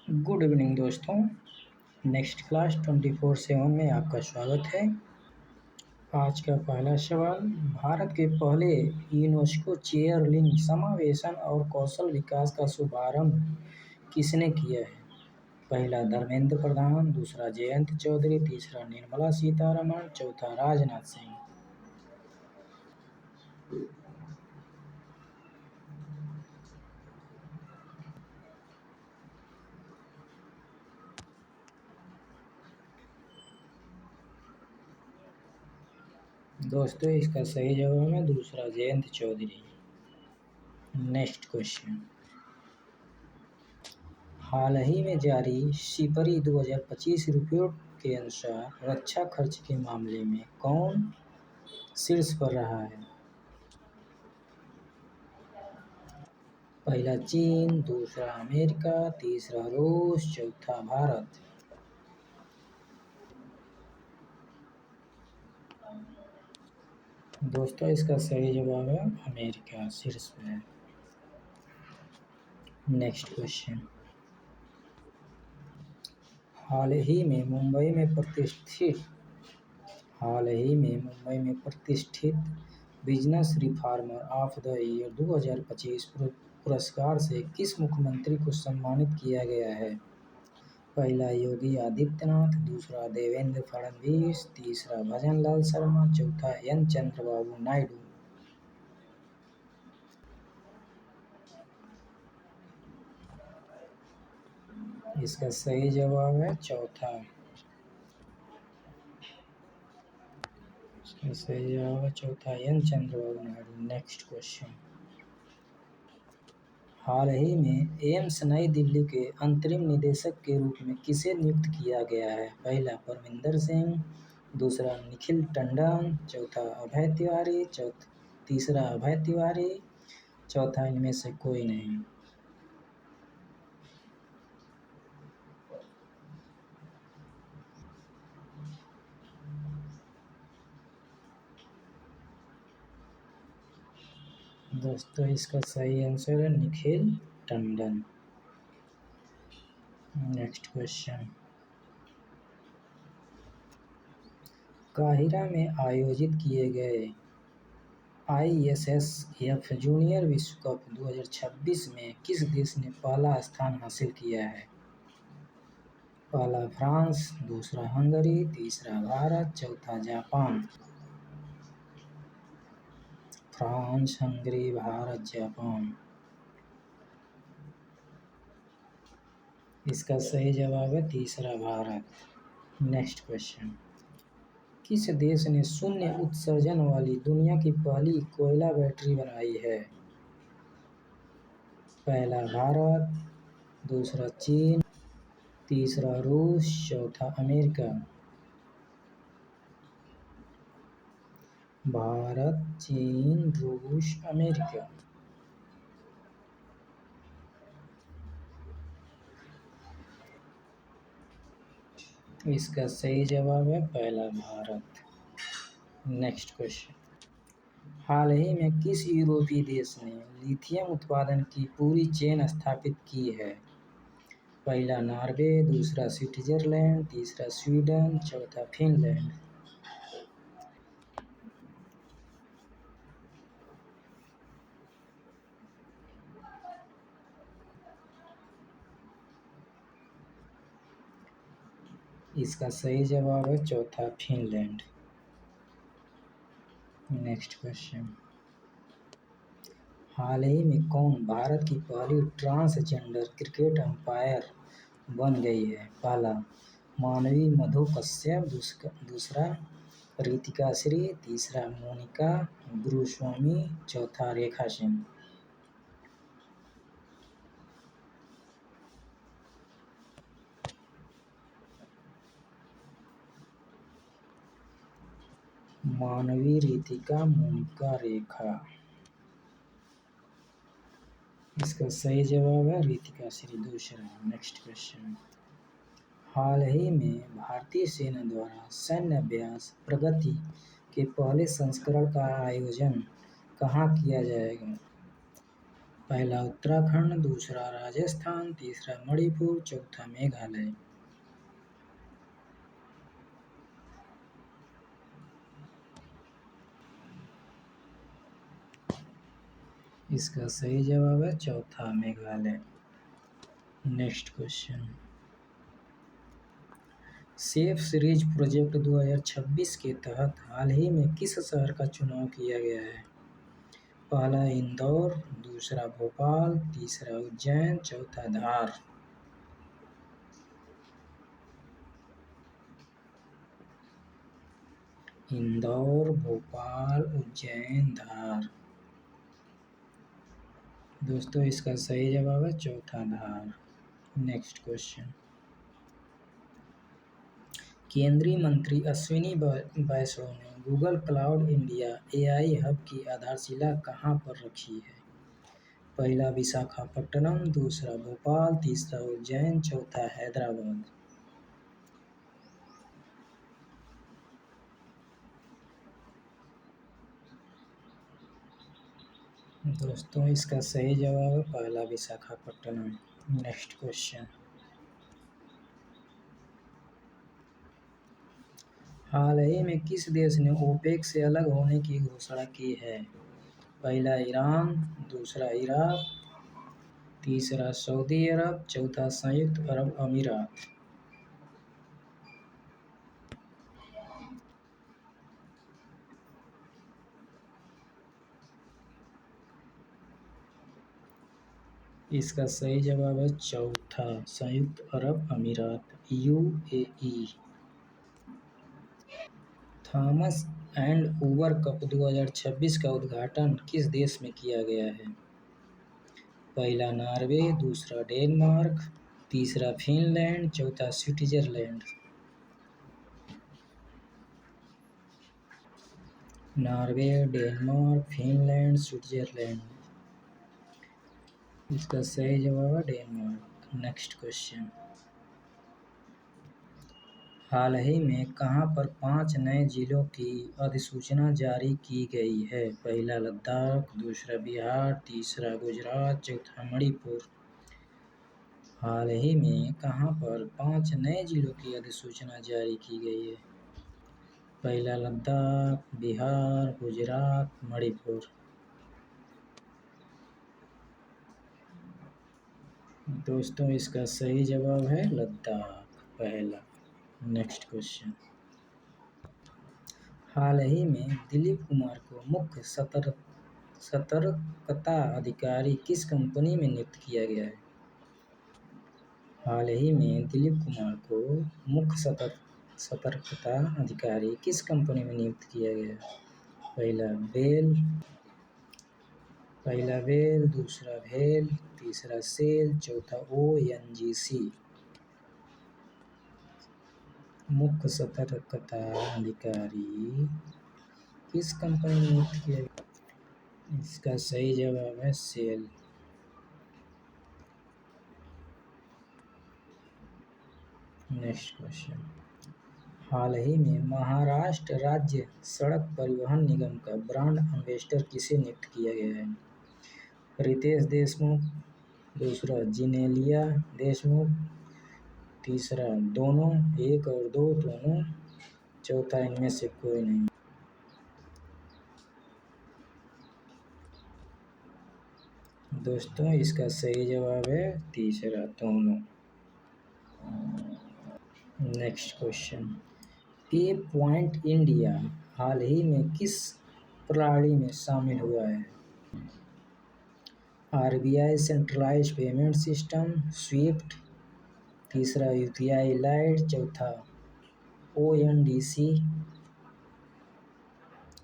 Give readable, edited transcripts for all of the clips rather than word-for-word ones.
Good evening दोस्तों। Next class 24/7 में आपका स्वागत है। आज का पहला सवाल, भारत के पहले यूनेस्को चेयरलिंग समावेशन और कौशल विकास का शुभारंभ किसने किया है? पहला धर्मेंद्र प्रधान, दूसरा जयंत चौधरी, तीसरा निर्मला सीतारमण, चौथा राजनाथ सिंह। दोस्तों इसका सही जवाब है दूसरा जयंत चौधरी। नेक्स्ट क्वेश्चन, हाल ही में जारी सिपरी 2025 रिपोर्ट के अनुसार रक्षा खर्च के मामले में कौन शीर्ष पर रहा है? पहला चीन, दूसरा अमेरिका, तीसरा रूस, चौथा भारत। दोस्तों इसका सही जवाब है अमेरिका शीर्ष पर है। नेक्स्ट क्वेश्चन, हाल ही में मुंबई में प्रतिष्ठित business reformer of the year 2025 पुरस्कार से किस मुख्यमंत्री को सम्मानित किया गया है? पहला योगी आदित्यनाथ, दूसरा देवेंद्र फडणवीस, तीसरा भजनलाल शर्मा, चौथा एन चंद्रबाबू नायडू। इसका सही जवाब है चौथा। इसका सही जवाब है चौथा N Chandrababu Naidu. Next question, हाल ही में एम्स नई दिल्ली के अंतरिम निदेशक के रूप में किसे नियुक्त किया गया है? पहला परमिंदर सिंह, दूसरा निखिल टंडन, तीसरा अभय तिवारी, चौथा इनमें से कोई नहीं। दोस्तों इसका सही आंसर है Nikhil Tandon. Next question, Cairo में आयोजित किए गए ISSF जूनियर विश्व कप 2026 में किस देश ने पहला स्थान हासिल किया है? पहला फ्रांस, दूसरा हंगरी, तीसरा भारत, चौथा Japan. France, Hungary, Bharat, Japan. इसका सही जवाब है तीसरा भारत। नेक्स्ट क्वेश्चन, किस देश ने शून्य उत्सर्जन वाली दुनिया की पहली कोयला बैटरी बनाई है? पहला भारत, दूसरा चीन, तीसरा रूस, चौथा अमेरिका। भारत, चीन, रूस, अमेरिका। इसका सही जवाब है पहला भारत। नेक्स्ट क्वेश्चन, हाल ही में किस यूरोपीय देश ने लिथियम उत्पादन की पूरी चेन स्थापित की है? पहला नॉर्वे, दूसरा स्विट्जरलैंड, तीसरा स्वीडन, चौथा फिनलैंड। इसका सही जवाब है चौथा फिनलैंड। नेक्स्ट क्वेश्चन, हाल ही में कौन भारत की पहली ट्रांसजेंडर क्रिकेट अंपायर बन गई है? पहला मानवी मधु कश्यप, दूसरा रितिका श्री, तीसरा मोनिका गुरुस्वामी, चौथा रेखा सिंह। मानवी, रितिका, मोनिका, रेखा। इसका सही जवाब है रितिका श्री, दूसरा। नेक्स्ट क्वेश्चन, हाल ही में भारतीय सेना द्वारा सैन्य अभ्यास प्रगति के पहले संस्करण का आयोजन कहाँ किया जाएगा? पहला उत्तराखंड, दूसरा राजस्थान, तीसरा मणिपुर, चौथा मेघालय। इसका सही जवाब है चौथा Meghalaya. Next question, safe series project 2026 के तहत हाल ही में किस शहर का चुनाव किया गया है? पहला इंदौर, दूसरा भोपाल, तीसरा उज्जैन, चौथा धार। इंदौर, भोपाल, उज्जैन, धार। दोस्तों इसका सही जवाब है चौथा धार। नेक्स्ट क्वेश्चन, केंद्रीय मंत्री अश्विनी वैष्णव ने Google cloud India AI hub की आधारशिला कहां पर रखी है? पहला विशाखापट्टनम, दूसरा भोपाल, तीसरा उज्जैन, चौथा हैदराबाद। दोस्तों इसका सही जवाब है पहला विशाखापट्टनम। नेक्स्ट क्वेश्चन, हाल ही में किस देश ने ओपेक से अलग होने की घोषणा की है? पहला ईरान, दूसरा इराक, तीसरा सऊदी अरब, चौथा संयुक्त अरब अमीरात। इसका सही जवाब है चौथा संयुक्त अरब अमीरात, UAE. Thomas and Uber cup 2026 का उद्घाटन किस देश में किया गया है? पहला नॉर्वे, दूसरा डेनमार्क, तीसरा फिनलैंड, चौथा Switzerland. Norway, Denmark, Finland, Switzerland. इसका सही जवाब है डेनमार्क। नेक्स्ट क्वेश्चन, हाल ही में कहां पर 5 नए जिलों की अधिसूचना जारी की गई है? पहला लद्दाख, दूसरा बिहार, तीसरा गुजरात, चौथा मणिपुर। हाल ही में कहां पर 5 नए जिलों की अधिसूचना जारी की गई है? पहला लद्दाख, बिहार, गुजरात, मणिपुर। दोस्तों इसका सही जवाब है लद्दाख, पहला। नेक्स्ट क्वेश्चन, हाल ही में दिलीप कुमार को मुख्य सतर्कता अधिकारी किस कंपनी में नियुक्त किया गया है? हाल ही में दिलीप कुमार को मुख्य सतर्कता अधिकारी किस कंपनी में नियुक्त किया गया है? पहला बेल, दूसरा भेल, तीसरा सेल, चौथा ओएनजीसी। मुख्य सतर्कता अधिकारी किस कंपनी में नियुक्त किया गया? इसका सही जवाब है सेल। नेक्स्ट क्वेश्चन, हाल ही में महाराष्ट्र राज्य सड़क परिवहन निगम का ब्रांड एम्बेसडर किसे नियुक्त किया गया है? रितेश देशमुख, दूसरा जिनेलिया देशमुख, तीसरा दोनों, एक और दो दोनों, चौथा इनमें से कोई नहीं। दोस्तों इसका सही जवाब है तीसरा दोनों। नेक्स्ट क्वेश्चन, पे पॉइंट इंडिया हाल ही में किस प्रणाली में शामिल हुआ है? RBI centralised payment system, Swift, तीसरा यूपीआई लाइट, चौथा ओएनडीसी।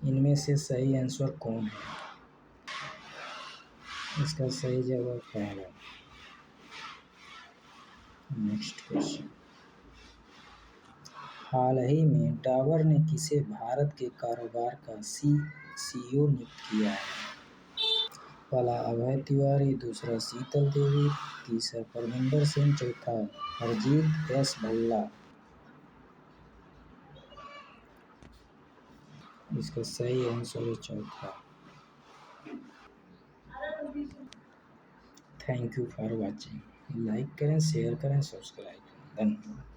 इनमें से सही आंसर कौन है? इसका सही जवाब पहला। नेक्स्ट क्वेश्चन, हाल ही में डाबर ने किसे भारत के कारोबार का सीईओ नियुक्त किया है? पहला अभय तिवारी, दूसरा शीतल देवी, तीसरा परमिंदर सिंह, चौथा हरजीत एस भल्ला। इसका सही आंसर है चौथा। Thank you for watching. Like करें, शेयर करें, सब्सक्राइब करें। धन्यवाद।